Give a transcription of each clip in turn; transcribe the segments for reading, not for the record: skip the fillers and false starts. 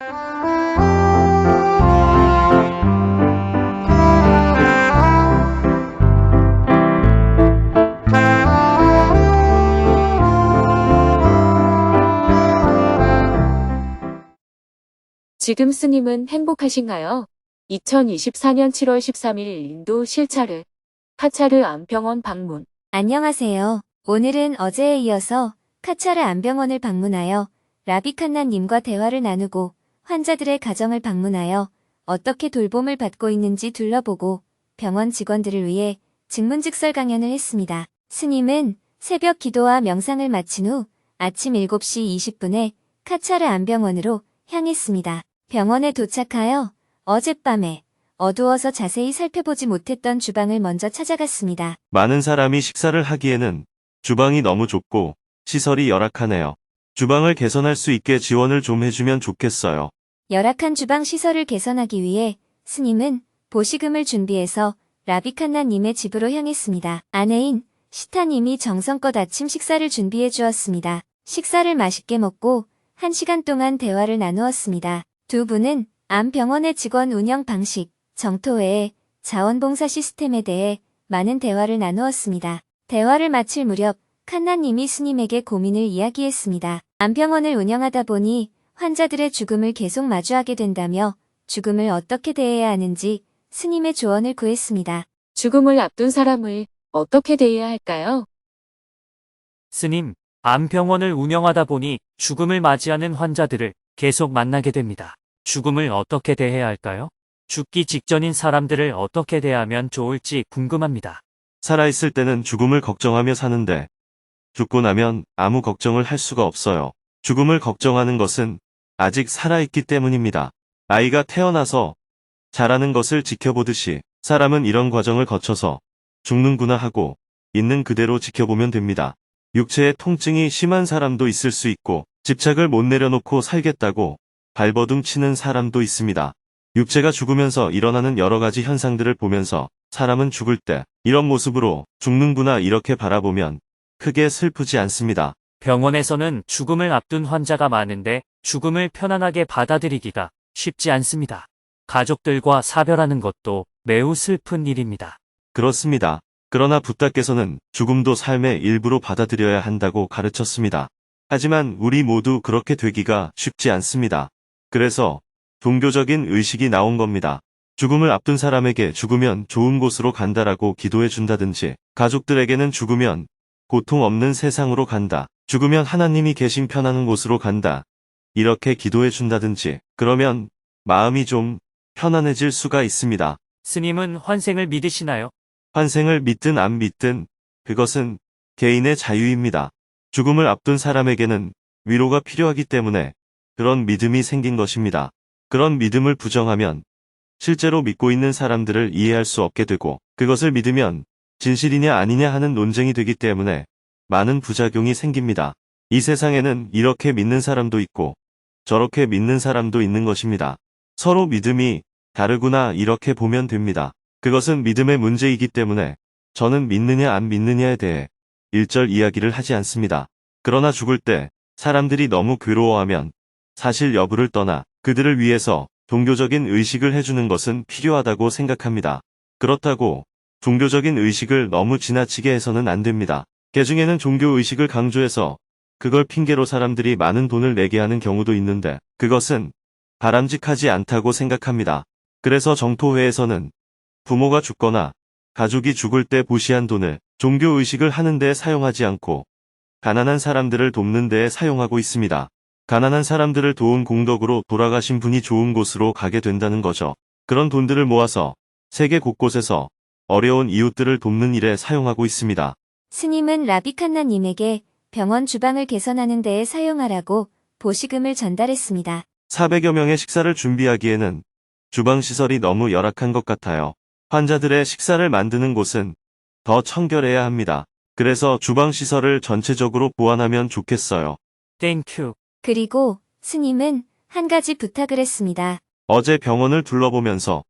지금 스님은 행복하신가요? 2024년 7월 13일 인도 실차르, 카차르 암병원 방문. 안녕하세요. 오늘은 어제에 이어서 카차르 암병원을 방문하여 라비 칸나님과 대화를 나누고 환자들의 가정을 방문하여 어떻게 돌봄을 받고 있는지 둘러보고 병원 직원들을 위해 증문즉설 강연을 했습니다. 스님은 새벽 기도와 명상을 마친 후 아침 7시 20분에 카차르 암병원으로 향했습니다. 병원에 도착하여 어젯밤에 어두워서 자세히 살펴보지 못했던 주방을 먼저 찾아갔습니다. 많은 사람이 식사를 하기에는 주방이 너무 좁고 시설이 열악하네요. 주방을 개선할 수 있게 지원을 좀 해주면 좋겠어요. 열악한 주방 시설을 개선하기 위해 스님은 보시금을 준비해서 라비칸나님의 집으로 향했습니다. 아내인 시타님이 정성껏 아침 식사를 준비해 주었습니다. 식사를 맛있게 먹고 1시간 동안 대화를 나누었습니다. 두 분은 암병원의 직원 운영 방식, 정토 외에 자원봉사 시스템에 대해 많은 대화를 나누었습니다. 대화를 마칠 무렵 칸나님이 스님에게 고민을 이야기했습니다. 암병원을 운영하다 보니 환자들의 죽음을 계속 마주하게 된다며 죽음을 어떻게 대해야 하는지 스님의 조언을 구했습니다. 죽음을 앞둔 사람을 어떻게 대해야 할까요? 스님, 암병원을 운영하다 보니 죽음을 맞이하는 환자들을 계속 만나게 됩니다. 죽음을 어떻게 대해야 할까요? 죽기 직전인 사람들을 어떻게 대하면 좋을지 궁금합니다. 살아있을 때는 죽음을 걱정하며 사는데 죽고 나면 아무 걱정을 할 수가 없어요. 죽음을 걱정하는 것은 아직 살아있기 때문입니다. 아이가 태어나서 자라는 것을 지켜보듯이 사람은 이런 과정을 거쳐서 죽는구나 하고 있는 그대로 지켜보면 됩니다. 육체의 통증이 심한 사람도 있을 수 있고 집착을 못 내려놓고 살겠다고 발버둥 치는 사람도 있습니다. 육체가 죽으면서 일어나는 여러 가지 현상들을 보면서 사람은 죽을 때 이런 모습으로 죽는구나 이렇게 바라보면 크게 슬프지 않습니다. 병원에서는 죽음을 앞둔 환자가 많은데 죽음을 편안하게 받아들이기가 쉽지 않습니다. 가족들과 사별하는 것도 매우 슬픈 일입니다. 그렇습니다. 그러나 부다께서는 죽음도 삶의 일부로 받아들여야 한다고 가르쳤습니다. 하지만 우리 모두 그렇게 되기가 쉽지 않습니다. 그래서 종교적인 의식이 나온 겁니다. 죽음을 앞둔 사람에게 죽으면 좋은 곳으로 간다라고 기도해 준다든지, 가족들에게는 죽으면 고통 없는 세상으로 간다, 죽으면 하나님이 계신 편안한 곳으로 간다, 이렇게 기도해 준다든지, 그러면 마음이 좀 편안해질 수가 있습니다. 스님은 환생을 믿으시나요? 환생을 믿든 안 믿든 그것은 개인의 자유입니다. 죽음을 앞둔 사람에게는 위로가 필요하기 때문에 그런 믿음이 생긴 것입니다. 그런 믿음을 부정하면 실제로 믿고 있는 사람들을 이해할 수 없게 되고, 그것을 믿으면 진실이냐 아니냐 하는 논쟁이 되기 때문에 많은 부작용이 생깁니다. 이 세상에는 이렇게 믿는 사람도 있고 저렇게 믿는 사람도 있는 것입니다. 서로 믿음이 다르구나 이렇게 보면 됩니다. 그것은 믿음의 문제이기 때문에 저는 믿느냐 안 믿느냐에 대해 일절 이야기를 하지 않습니다. 그러나 죽을 때 사람들이 너무 괴로워하면 사실 여부를 떠나 그들을 위해서 종교적인 의식을 해주는 것은 필요하다고 생각합니다. 그렇다고 종교적인 의식을 너무 지나치게 해서는 안 됩니다. 개중에는 종교 의식을 강조해서 그걸 핑계로 사람들이 많은 돈을 내게 하는 경우도 있는데 그것은 바람직하지 않다고 생각합니다. 그래서 정토회에서는 부모가 죽거나 가족이 죽을 때 보시한 돈을 종교 의식을 하는 데 사용하지 않고 가난한 사람들을 돕는 데에 사용하고 있습니다. 가난한 사람들을 도운 공덕으로 돌아가신 분이 좋은 곳으로 가게 된다는 거죠. 그런 돈들을 모아서 세계 곳곳에서 어려운 이웃들을 돕는 일에 사용하고 있습니다. 스님은 라비칸나님에게 병원 주방을 개선하는 데에 사용하라고 보시금을 전달했습니다. 400여 명의 식사를 준비하기에는 주방 시설이 너무 열악한 것 같아요. 환자들의 식사를 만드는 곳은 더 청결해야 합니다. 그래서 주방 시설을 전체적으로 보완하면 좋겠어요. 땡큐. 그리고 스님은 한 가지 부탁을 했습니다. 어제 병원을 둘러보면서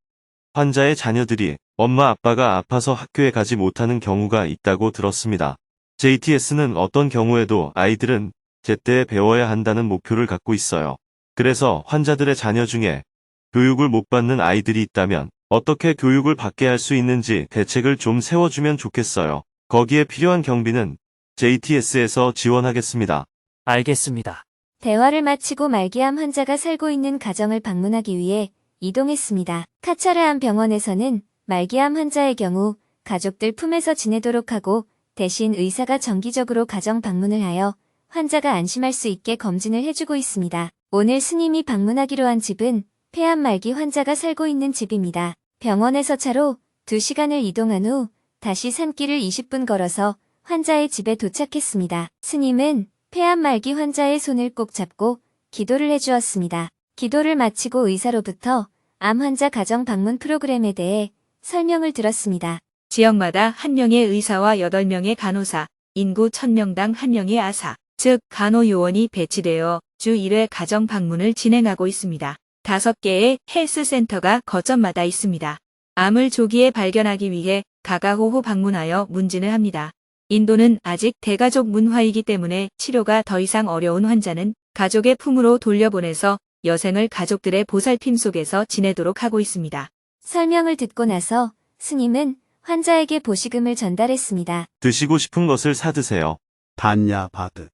환자의 자녀들이 엄마 아빠가 아파서 학교에 가지 못하는 경우가 있다고 들었습니다. JTS는 어떤 경우에도 아이들은 제때 배워야 한다는 목표를 갖고 있어요. 그래서 환자들의 자녀 중에 교육을 못 받는 아이들이 있다면 어떻게 교육을 받게 할 수 있는지 대책을 좀 세워주면 좋겠어요. 거기에 필요한 경비는 JTS에서 지원하겠습니다. 알겠습니다. 대화를 마치고 말기암 환자가 살고 있는 가정을 방문하기 위해 이동했습니다. 카차르암 병원에서는 말기암 환자의 경우 가족들 품에서 지내도록 하고 대신 의사가 정기적으로 가정 방문을 하여 환자가 안심할 수 있게 검진을 해주고 있습니다. 오늘 스님이 방문하기로 한 집은 폐암 말기 환자가 살고 있는 집입니다. 병원에서 차로 2시간을 이동한 후 다시 산길을 20분 걸어서 환자의 집에 도착했습니다. 스님은 폐암 말기 환자의 손을 꼭 잡고 기도를 해주었습니다. 기도를 마치고 의사로부터 암 환자 가정 방문 프로그램에 대해 설명을 들었습니다. 지역마다 1명의 의사와 8명의 간호사, 인구 1000명당 1명의 아사, 즉 간호요원이 배치되어 주 1회 가정 방문을 진행하고 있습니다. 5개의 헬스센터가 거점마다 있습니다. 암을 조기에 발견하기 위해 가가호호 방문하여 문진을 합니다. 인도는 아직 대가족 문화이기 때문에 치료가 더 이상 어려운 환자는 가족의 품으로 돌려보내서 여생을 가족들의 보살핌 속에서 지내도록 하고 있습니다. 설명을 듣고 나서 스님은 환자에게 보시금을 전달했습니다. 드시고 싶은 것을 사드세요. 단야바드.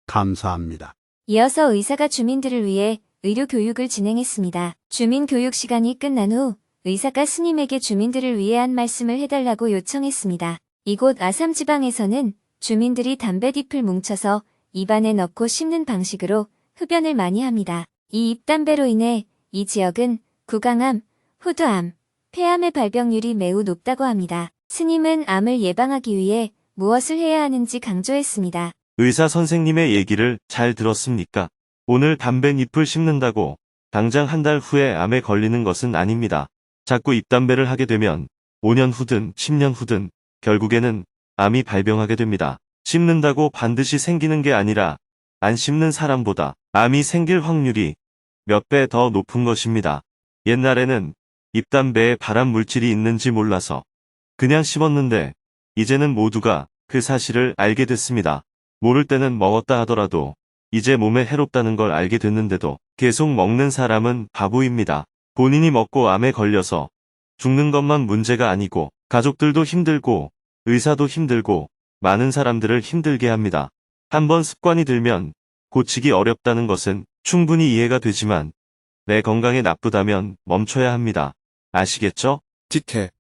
감사합니다. 이어서 의사가 주민들을 위해 의료 교육을 진행했습니다. 주민 교육 시간이 끝난 후 의사가 스님에게 주민들을 위해 한 말씀을 해달라고 요청했습니다. 이곳 아삼 지방에서는 주민들이 담배잎을 뭉쳐서 입안에 넣고 씹는 방식으로 흡연을 많이 합니다. 이 잎담배로 인해 이 지역은 구강암, 후두암, 폐암의 발병률이 매우 높다고 합니다. 스님은 암을 예방하기 위해 무엇을 해야 하는지 강조했습니다. 의사 선생님의 얘기를 잘 들었습니까? 오늘 담뱃잎을 씹는다고 당장 한 달 후에 암에 걸리는 것은 아닙니다. 자꾸 입담배를 하게 되면 5년 후든 10년 후든 결국에는 암이 발병하게 됩니다. 씹는다고 반드시 생기는 게 아니라 안 씹는 사람보다 암이 생길 확률이 몇 배 더 높은 것입니다. 옛날에는 입담배에 발암 물질이 있는지 몰라서 그냥 씹었는데 이제는 모두가 그 사실을 알게 됐습니다. 모를 때는 먹었다 하더라도 이제 몸에 해롭다는 걸 알게 됐는데도 계속 먹는 사람은 바보입니다. 본인이 먹고 암에 걸려서 죽는 것만 문제가 아니고 가족들도 힘들고 의사도 힘들고 많은 사람들을 힘들게 합니다. 한번 습관이 들면 고치기 어렵다는 것은 충분히 이해가 되지만 내 건강에 나쁘다면 멈춰야 합니다. 아시겠죠? 티켓.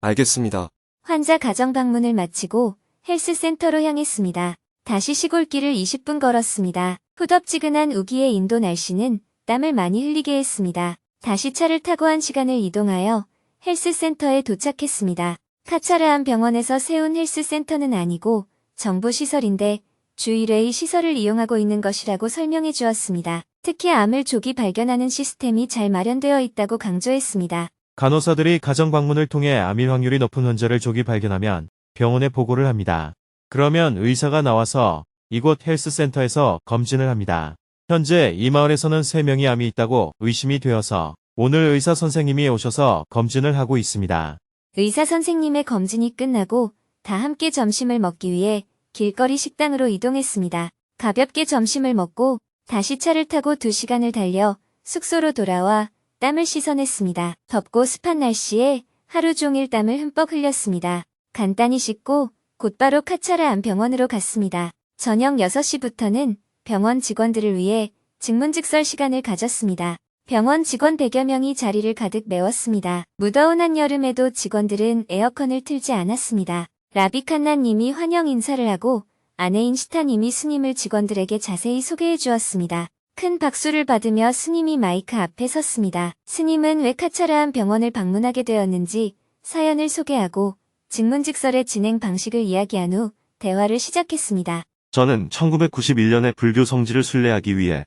알겠습니다. 환자 가정 방문을 마치고 헬스센터로 향했습니다. 다시 시골길을 20분 걸었습니다. 후덥지근한 우기의 인도 날씨는 땀을 많이 흘리게 했습니다. 다시 차를 타고 1시간을 이동하여 헬스센터에 도착했습니다. 카차르암 병원에서 세운 헬스센터는 아니고 정부 시설인데 주 1회 시설을 이용하고 있는 것이라고 설명해 주었습니다. 특히 암을 조기 발견하는 시스템이 잘 마련되어 있다고 강조했습니다. 간호사들이 가정 방문을 통해 암일 확률이 높은 환자를 조기 발견하면 병원에 보고를 합니다. 그러면 의사가 나와서 이곳 헬스센터에서 검진을 합니다. 현재 이 마을에서는 3명이 암이 있다고 의심이 되어서 오늘 의사 선생님이 오셔서 검진을 하고 있습니다. 의사 선생님의 검진이 끝나고 다 함께 점심을 먹기 위해 길거리 식당으로 이동했습니다. 가볍게 점심을 먹고 다시 차를 타고 2시간을 달려 숙소로 돌아와 땀을 씻어냈습니다. 덥고 습한 날씨에 하루 종일 땀을 흠뻑 흘렸습니다. 간단히 씻고 곧바로 카차르암 병원으로 갔습니다. 저녁 6시부터는 병원 직원들을 위해 증문즉설 시간을 가졌습니다. 병원 직원 100여 명이 자리를 가득 메웠습니다. 무더운 한여름에도 직원들은 에어컨을 틀지 않았습니다. 라비칸나님이 환영 인사를 하고 아내인 시타님이 스님을 직원들에게 자세히 소개해 주었습니다. 큰 박수를 받으며 스님이 마이크 앞에 섰습니다. 스님은 왜 카차르암 병원을 방문하게 되었는지 사연을 소개하고 증문즉설의 진행 방식을 이야기한 후 대화를 시작했습니다. 저는 1991년에 불교 성지를 순례하기 위해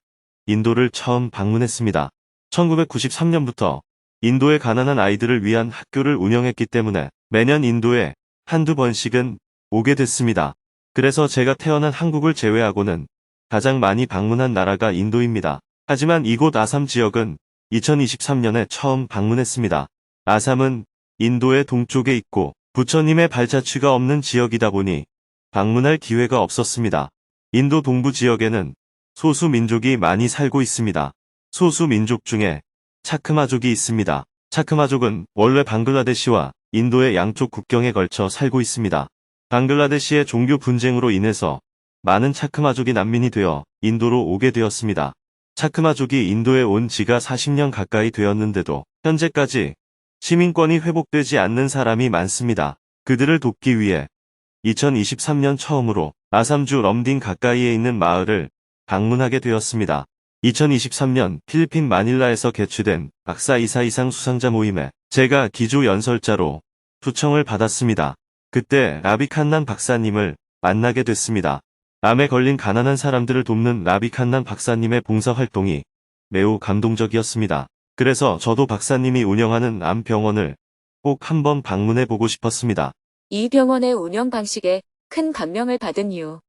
인도를 처음 방문했습니다. 1993년부터 인도의 가난한 아이들을 위한 학교를 운영했기 때문에 매년 인도에 한두 번씩은 오게 됐습니다. 그래서 제가 태어난 한국을 제외하고는 가장 많이 방문한 나라가 인도입니다. 하지만 이곳 아삼 지역은 2023년에 처음 방문했습니다. 아삼은 인도의 동쪽에 있고 부처님의 발자취가 없는 지역이다 보니 방문할 기회가 없었습니다. 인도 동부 지역에는 소수 민족이 많이 살고 있습니다. 소수 민족 중에 차크마족이 있습니다. 차크마족은 원래 방글라데시와 인도의 양쪽 국경에 걸쳐 살고 있습니다. 방글라데시의 종교 분쟁으로 인해서 많은 차크마족이 난민이 되어 인도로 오게 되었습니다. 차크마족이 인도에 온 지가 40년 가까이 되었는데도 현재까지 시민권이 회복되지 않는 사람이 많습니다. 그들을 돕기 위해 2023년 처음으로 아삼주 럼딘 가까이에 있는 마을을 방문하게 되었습니다. 2023년 필리핀 마닐라에서 개최된 박사 이사 이상 수상자 모임에 제가 기조 연설자로 초청을 받았습니다. 그때 라비 칸난 박사님을 만나게 됐습니다. 암에 걸린 가난한 사람들을 돕는 라비 칸난 박사님의 봉사활동이 매우 감동적이었습니다. 그래서 저도 박사님이 운영하는 암병원을 꼭 한번 방문해 보고 싶었습니다. 이 병원의 운영 방식에 큰 감명을 받은 이유.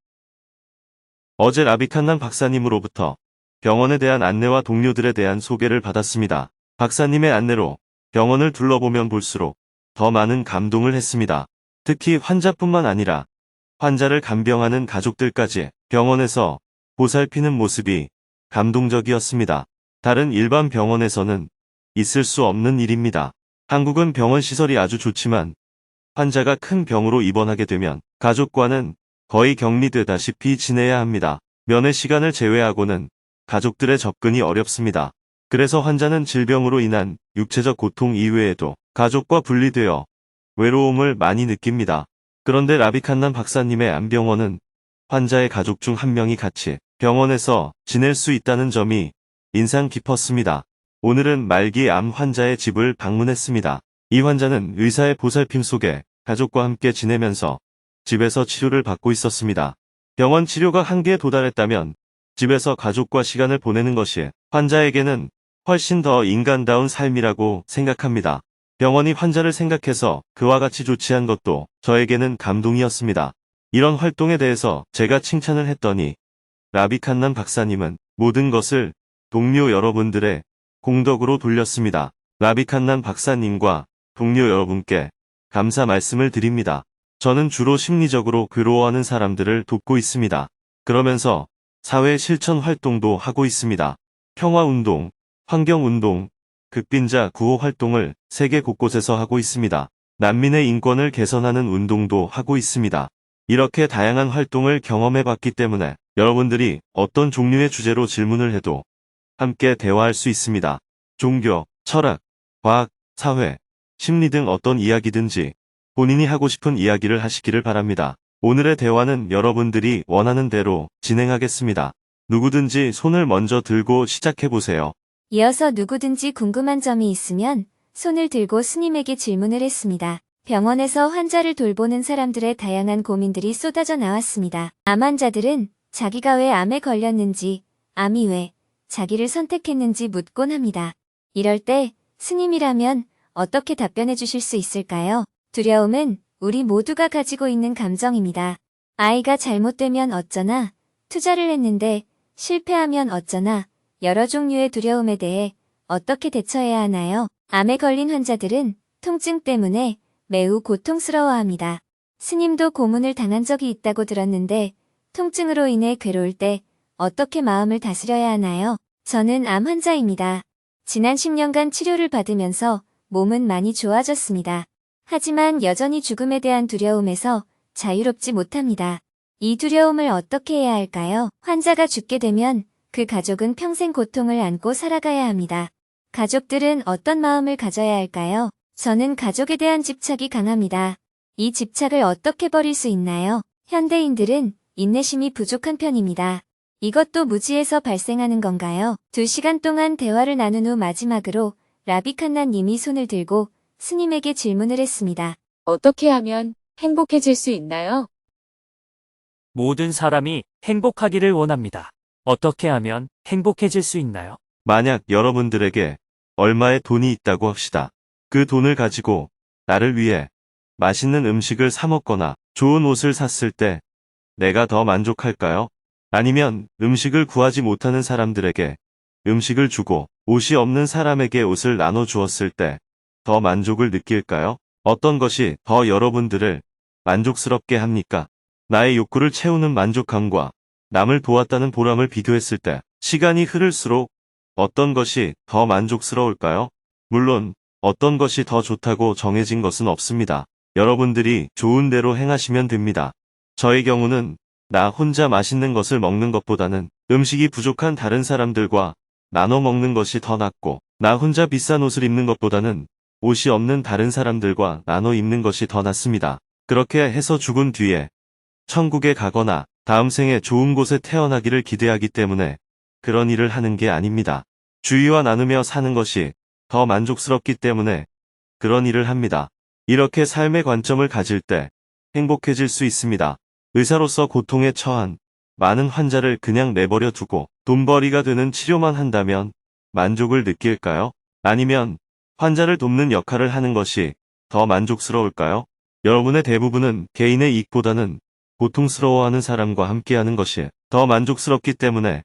어제 라비 칸난 박사님으로부터 병원에 대한 안내와 동료들에 대한 소개를 받았습니다. 박사님의 안내로 병원을 둘러보면 볼수록 더 많은 감동을 했습니다. 특히 환자뿐만 아니라 환자를 간병하는 가족들까지 병원에서 보살피는 모습이 감동적이었습니다. 다른 일반 병원에서는 있을 수 없는 일입니다. 한국은 병원 시설이 아주 좋지만 환자가 큰 병으로 입원하게 되면 가족과는 거의 격리되다시피 지내야 합니다. 면회 시간을 제외하고는 가족들의 접근이 어렵습니다. 그래서 환자는 질병으로 인한 육체적 고통 이외에도 가족과 분리되어 외로움을 많이 느낍니다. 그런데 라비 칸난 박사님의 암병원은 환자의 가족 중 한 명이 같이 병원에서 지낼 수 있다는 점이 인상 깊었습니다. 오늘은 말기 암 환자의 집을 방문했습니다. 이 환자는 의사의 보살핌 속에 가족과 함께 지내면서 집에서 치료를 받고 있었습니다. 병원 치료가 한계에 도달했다면 집에서 가족과 시간을 보내는 것이 환자에게는 훨씬 더 인간다운 삶이라고 생각합니다. 병원이 환자를 생각해서 그와 같이 조치한 것도 저에게는 감동이었습니다. 이런 활동에 대해서 제가 칭찬을 했더니 라비 칸난 박사님은 모든 것을 동료 여러분들의 공덕으로 돌렸습니다. 라비 칸난 박사님과 동료 여러분께 감사 말씀을 드립니다. 저는 주로 심리적으로 괴로워하는 사람들을 돕고 있습니다. 그러면서 사회 실천 활동도 하고 있습니다. 평화운동, 환경운동, 극빈자 구호 활동을 세계 곳곳에서 하고 있습니다. 난민의 인권을 개선하는 운동도 하고 있습니다. 이렇게 다양한 활동을 경험해봤기 때문에 여러분들이 어떤 종류의 주제로 질문을 해도 함께 대화할 수 있습니다. 종교, 철학, 과학, 사회, 심리 등 어떤 이야기든지 본인이 하고 싶은 이야기를 하시기를 바랍니다. 오늘의 대화는 여러분들이 원하는 대로 진행하겠습니다. 누구든지 손을 먼저 들고 시작해보세요. 이어서 누구든지 궁금한 점이 있으면 손을 들고 스님에게 질문을 했습니다. 병원에서 환자를 돌보는 사람들의 다양한 고민들이 쏟아져 나왔습니다. 암 환자들은 자기가 왜 암에 걸렸는지, 암이 왜 자기를 선택했는지 묻곤 합니다. 이럴 때 스님이라면 어떻게 답변해 주실 수 있을까요? 두려움은 우리 모두가 가지고 있는 감정입니다. 아이가 잘못되면 어쩌나, 투자를 했는데 실패하면 어쩌나, 여러 종류의 두려움에 대해 어떻게 대처해야 하나요? 암에 걸린 환자들은 통증 때문에 매우 고통스러워합니다. 스님도 고문을 당한 적이 있다고 들었는데 통증으로 인해 괴로울 때 어떻게 마음을 다스려야 하나요? 저는 암 환자입니다. 지난 10년간 치료를 받으면서 몸은 많이 좋아졌습니다. 하지만 여전히 죽음에 대한 두려움에서 자유롭지 못합니다. 이 두려움을 어떻게 해야 할까요? 환자가 죽게 되면 그 가족은 평생 고통을 안고 살아가야 합니다. 가족들은 어떤 마음을 가져야 할까요? 저는 가족에 대한 집착이 강합니다. 이 집착을 어떻게 버릴 수 있나요? 현대인들은 인내심이 부족한 편입니다. 이것도 무지에서 발생하는 건가요? 2시간 동안 대화를 나눈 후 마지막으로 라비 칸난 님이 손을 들고 스님에게 질문을 했습니다. 어떻게 하면 행복해질 수 있나요? 모든 사람이 행복하기를 원합니다. 어떻게 하면 행복해질 수 있나요? 만약 여러분들에게 얼마의 돈이 있다고 합시다. 그 돈을 가지고 나를 위해 맛있는 음식을 사 먹거나 좋은 옷을 샀을 때 내가 더 만족할까요? 아니면 음식을 구하지 못하는 사람들에게 음식을 주고 옷이 없는 사람에게 옷을 나눠 주었을 때 더 만족을 느낄까요? 어떤 것이 더 여러분들을 만족스럽게 합니까? 나의 욕구를 채우는 만족감과 남을 도왔다는 보람을 비교했을 때 시간이 흐를수록 어떤 것이 더 만족스러울까요? 물론 어떤 것이 더 좋다고 정해진 것은 없습니다. 여러분들이 좋은 대로 행하시면 됩니다. 저의 경우는 나 혼자 맛있는 것을 먹는 것보다는 음식이 부족한 다른 사람들과 나눠 먹는 것이 더 낫고, 나 혼자 비싼 옷을 입는 것보다는 옷이 없는 다른 사람들과 나눠 입는 것이 더 낫습니다. 그렇게 해서 죽은 뒤에 천국에 가거나 다음 생에 좋은 곳에 태어나기를 기대하기 때문에 그런 일을 하는 게 아닙니다. 주위와 나누며 사는 것이 더 만족스럽기 때문에 그런 일을 합니다. 이렇게 삶의 관점을 가질 때 행복해질 수 있습니다. 의사로서 고통에 처한 많은 환자를 그냥 내버려 두고 돈벌이가 되는 치료만 한다면 만족을 느낄까요? 아니면 환자를 돕는 역할을 하는 것이 더 만족스러울까요? 여러분의 대부분은 개인의 이익보다는 고통스러워하는 사람과 함께하는 것이 더 만족스럽기 때문에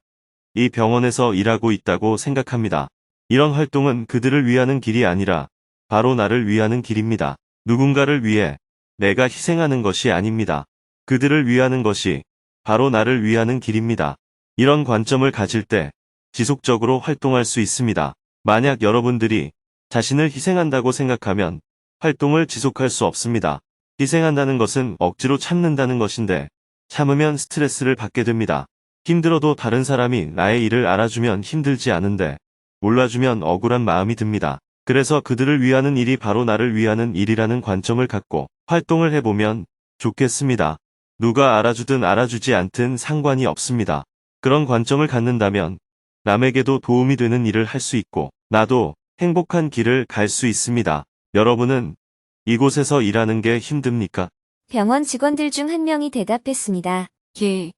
이 병원에서 일하고 있다고 생각합니다. 이런 활동은 그들을 위하는 길이 아니라 바로 나를 위하는 길입니다. 누군가를 위해 내가 희생하는 것이 아닙니다. 그들을 위하는 것이 바로 나를 위하는 길입니다. 이런 관점을 가질 때 지속적으로 활동할 수 있습니다. 만약 여러분들이 자신을 희생한다고 생각하면 활동을 지속할 수 없습니다. 희생한다는 것은 억지로 참는다는 것인데 참으면 스트레스를 받게 됩니다. 힘들어도 다른 사람이 나의 일을 알아주면 힘들지 않은데 몰라주면 억울한 마음이 듭니다. 그래서 그들을 위하는 일이 바로 나를 위하는 일이라는 관점을 갖고 활동을 해보면 좋겠습니다. 누가 알아주든 알아주지 않든 상관이 없습니다. 그런 관점을 갖는다면 남에게도 도움이 되는 일을 할 수 있고 나도 행복한 길을 갈 수 있습니다. 여러분은 이곳에서 일하는 게 힘듭니까? 병원 직원들 중 한 명이 대답했습니다. 예.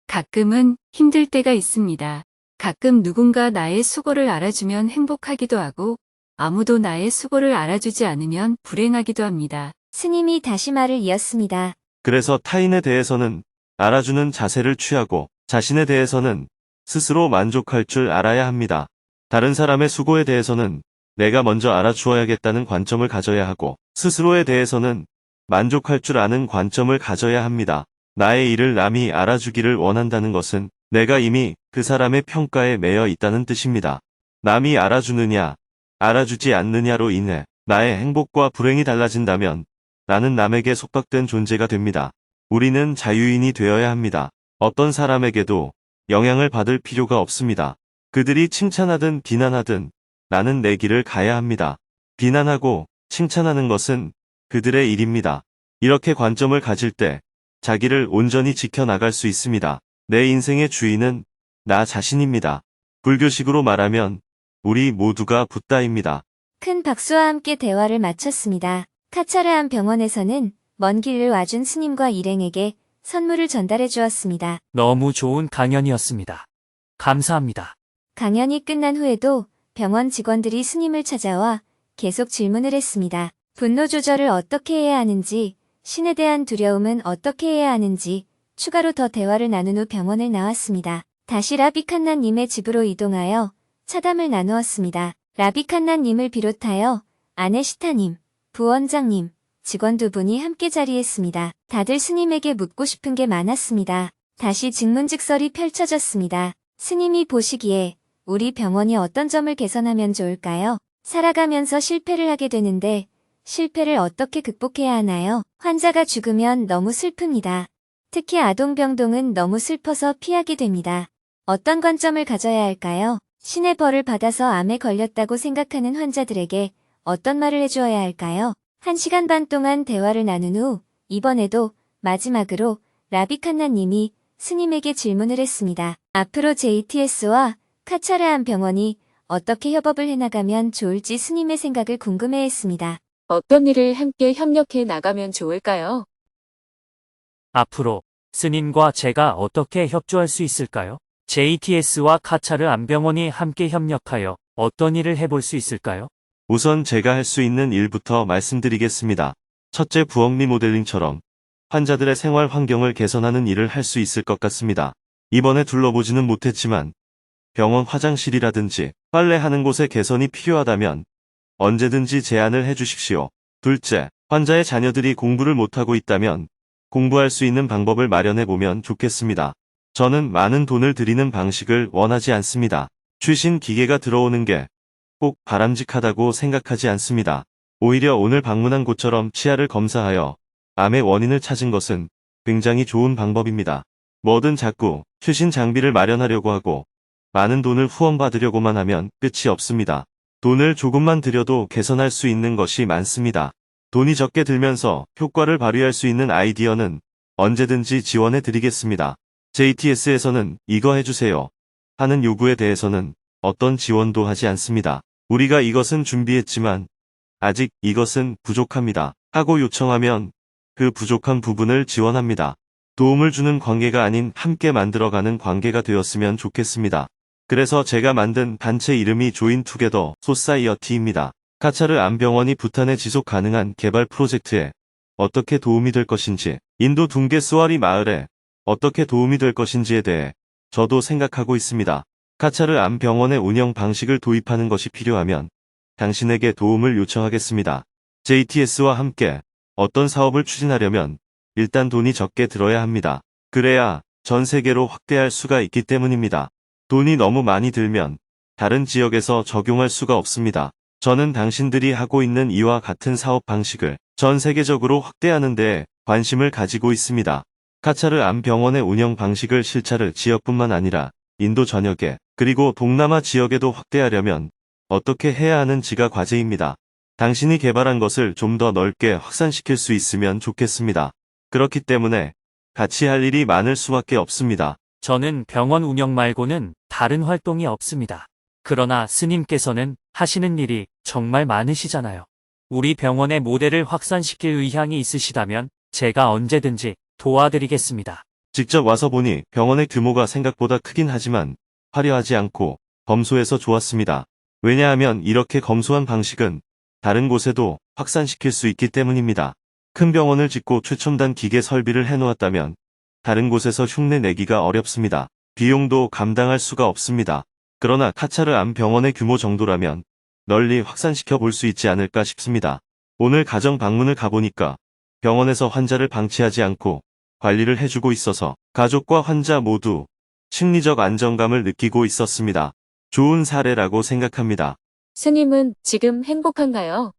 가끔은 힘들 때가 있습니다. 가끔 누군가 나의 수고를 알아주면 행복하기도 하고 아무도 나의 수고를 알아주지 않으면 불행하기도 합니다. 스님이 다시 말을 이었습니다. 그래서 타인에 대해서는 알아주는 자세를 취하고 자신에 대해서는 스스로 만족할 줄 알아야 합니다. 다른 사람의 수고에 대해서는 내가 먼저 알아주어야겠다는 관점을 가져야 하고 스스로에 대해서는 만족할 줄 아는 관점을 가져야 합니다. 나의 일을 남이 알아주기를 원한다는 것은 내가 이미 그 사람의 평가에 매여 있다는 뜻입니다. 남이 알아주느냐, 알아주지 않느냐로 인해 나의 행복과 불행이 달라진다면 나는 남에게 속박된 존재가 됩니다. 우리는 자유인이 되어야 합니다. 어떤 사람에게도 영향을 받을 필요가 없습니다. 그들이 칭찬하든 비난하든 나는 내 길을 가야 합니다. 비난하고 칭찬하는 것은 그들의 일입니다. 이렇게 관점을 가질 때 자기를 온전히 지켜나갈 수 있습니다. 내 인생의 주인은 나 자신입니다. 불교식으로 말하면 우리 모두가 붓다입니다. 큰 박수와 함께 대화를 마쳤습니다. 카차르한 병원에서는 먼 길을 와준 스님과 일행에게 선물을 전달해 주었습니다. 너무 좋은 강연이었습니다. 감사합니다. 강연이 끝난 후에도 병원 직원들이 스님을 찾아와 계속 질문을 했습니다. 분노 조절을 어떻게 해야 하는지, 신에 대한 두려움은 어떻게 해야 하는지 추가로 더 대화를 나눈 후 병원을 나왔습니다. 다시 라비칸나님의 집으로 이동하여 차담을 나누었습니다. 라비칸나님을 비롯하여 아내 시타님, 부원장님, 직원 두 분이 함께 자리했습니다. 다들 스님에게 묻고 싶은 게 많았습니다. 다시 직문직설이 펼쳐졌습니다. 스님이 보시기에 우리 병원이 어떤 점을 개선하면 좋을까요? 살아가면서 실패를 하게 되는데 실패를 어떻게 극복해야 하나요? 환자가 죽으면 너무 슬픕니다. 특히 아동병동은 너무 슬퍼서 피하게 됩니다. 어떤 관점을 가져야 할까요? 신의 벌을 받아서 암에 걸렸다고 생각하는 환자들에게 어떤 말을 해주어야 할까요? 1시간 반 동안 대화를 나눈 후 이번에도 마지막으로 라비칸나님이 스님에게 질문을 했습니다. 앞으로 JTS와 카차르한 병원이 어떻게 협업을 해나가면 좋을지 스님의 생각을 궁금해했습니다. 어떤 일을 함께 협력해 나가면 좋을까요? 앞으로 스님과 제가 어떻게 협조할 수 있을까요? JTS와 카차르 암병원이 함께 협력하여 어떤 일을 해볼 수 있을까요? 우선 제가 할 수 있는 일부터 말씀드리겠습니다. 첫째, 부엌 리모델링처럼 환자들의 생활 환경을 개선하는 일을 할 수 있을 것 같습니다. 이번에 둘러보지는 못했지만 병원 화장실이라든지 빨래하는 곳에 개선이 필요하다면 언제든지 제안을 해주십시오. 둘째, 환자의 자녀들이 공부를 못하고 있다면 공부할 수 있는 방법을 마련해 보면 좋겠습니다. 저는 많은 돈을 들이는 방식을 원하지 않습니다. 최신 기계가 들어오는 게 꼭 바람직하다고 생각하지 않습니다. 오히려 오늘 방문한 곳처럼 치아를 검사하여 암의 원인을 찾은 것은 굉장히 좋은 방법입니다. 뭐든 자꾸 최신 장비를 마련하려고 하고 많은 돈을 후원받으려고만 하면 끝이 없습니다. 돈을 조금만 들여도 개선할 수 있는 것이 많습니다. 돈이 적게 들면서 효과를 발휘할 수 있는 아이디어는 언제든지 지원해 드리겠습니다. JTS에서는 이거 해주세요 하는 요구에 대해서는 어떤 지원도 하지 않습니다. 우리가 이것은 준비했지만 아직 이것은 부족합니다 하고 요청하면 그 부족한 부분을 지원합니다. 도움을 주는 관계가 아닌 함께 만들어가는 관계가 되었으면 좋겠습니다. 그래서 제가 만든 단체 이름이 조인 투게더 소사이어티입니다. 카차르 암병원이 부탄의 지속 가능한 개발 프로젝트에 어떻게 도움이 될 것인지, 인도 둥게 스와리 마을에 어떻게 도움이 될 것인지에 대해 저도 생각하고 있습니다. 카차르 암병원의 운영 방식을 도입하는 것이 필요하면 당신에게 도움을 요청하겠습니다. JTS와 함께 어떤 사업을 추진하려면 일단 돈이 적게 들어야 합니다. 그래야 전 세계로 확대할 수가 있기 때문입니다. 돈이 너무 많이 들면 다른 지역에서 적용할 수가 없습니다. 저는 당신들이 하고 있는 이와 같은 사업 방식을 전 세계적으로 확대하는 데 관심을 가지고 있습니다. 카차르 암병원의 운영 방식을 실차르 지역뿐만 아니라 인도 전역에 그리고 동남아 지역에도 확대하려면 어떻게 해야 하는지가 과제입니다. 당신이 개발한 것을 좀 더 넓게 확산시킬 수 있으면 좋겠습니다. 그렇기 때문에 같이 할 일이 많을 수밖에 없습니다. 저는 병원 운영 말고는 다른 활동이 없습니다. 그러나 스님께서는 하시는 일이 정말 많으시잖아요. 우리 병원의 모델을 확산시킬 의향이 있으시다면 제가 언제든지 도와드리겠습니다. 직접 와서 보니 병원의 규모가 생각보다 크긴 하지만 화려하지 않고 검소해서 좋았습니다. 왜냐하면 이렇게 검소한 방식은 다른 곳에도 확산시킬 수 있기 때문입니다. 큰 병원을 짓고 최첨단 기계 설비를 해놓았다면 다른 곳에서 흉내 내기가 어렵습니다. 비용도 감당할 수가 없습니다. 그러나 카차르 암병원의 규모 정도라면 널리 확산시켜 볼 수 있지 않을까 싶습니다. 오늘 가정 방문을 가보니까 병원에서 환자를 방치하지 않고 관리를 해주고 있어서 가족과 환자 모두 심리적 안정감을 느끼고 있었습니다. 좋은 사례라고 생각합니다. 스님은 지금 행복한가요?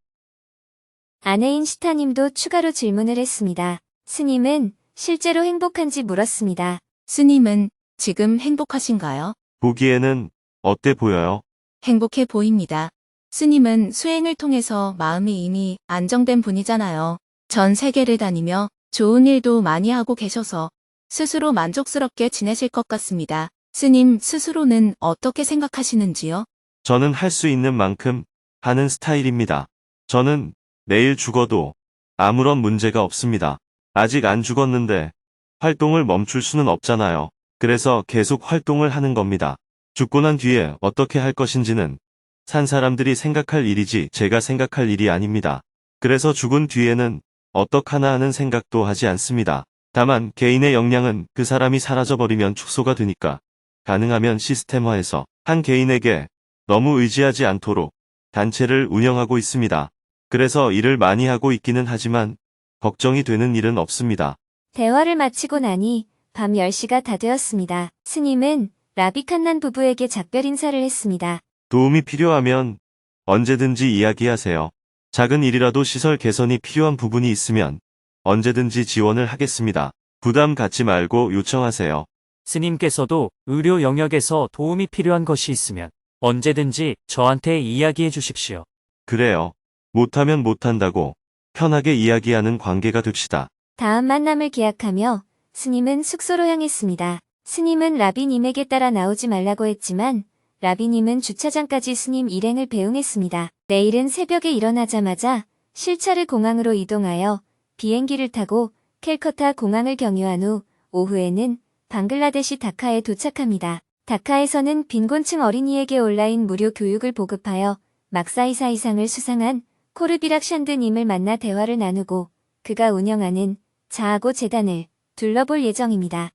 아내인 시타님도 추가로 질문을 했습니다. 스님은 실제로 행복한지 물었습니다. 스님은 지금 행복하신가요? 보기에는 어때 보여요? 행복해 보입니다. 스님은 수행을 통해서 마음이 이미 안정된 분이잖아요. 전 세계를 다니며 좋은 일도 많이 하고 계셔서 스스로 만족스럽게 지내실 것 같습니다. 스님 스스로는 어떻게 생각하시는지요? 저는 할 수 있는 만큼 하는 스타일입니다. 저는 내일 죽어도 아무런 문제가 없습니다. 아직 안 죽었는데 활동을 멈출 수는 없잖아요. 그래서 계속 활동을 하는 겁니다. 죽고 난 뒤에 어떻게 할 것인지는 산 사람들이 생각할 일이지 제가 생각할 일이 아닙니다. 그래서 죽은 뒤에는 어떡하나 하는 생각도 하지 않습니다. 다만 개인의 역량은 그 사람이 사라져버리면 축소가 되니까 가능하면 시스템화해서 한 개인에게 너무 의지하지 않도록 단체를 운영하고 있습니다. 그래서 일을 많이 하고 있기는 하지만 걱정이 되는 일은 없습니다. 대화를 마치고 나니 밤 10시가 다 되었습니다. 스님은 라비칸난 부부에게 작별 인사를 했습니다. 도움이 필요하면 언제든지 이야기하세요. 작은 일이라도 시설 개선이 필요한 부분이 있으면 언제든지 지원을 하겠습니다. 부담 갖지 말고 요청하세요. 스님께서도 의료 영역에서 도움이 필요한 것이 있으면 언제든지 저한테 이야기해 주십시오. 그래요. 못하면 못한다고 편하게 이야기하는 관계가 됩시다. 다음 만남을 기약하며 스님은 숙소로 향했습니다. 스님은 라비님에게 따라 나오지 말라고 했지만 라비님은 주차장까지 스님 일행을 배웅했습니다. 내일은 새벽에 일어나자마자 실차르 공항으로 이동하여 비행기를 타고 캘커타 공항을 경유한 후 오후에는 방글라데시 다카에 도착합니다. 다카에서는 빈곤층 어린이에게 온라인 무료 교육을 보급하여 막사이사 이상을 수상한 코르비락 샨드님을 만나 대화를 나누고 그가 운영하는 자아고 재단을 둘러볼 예정입니다.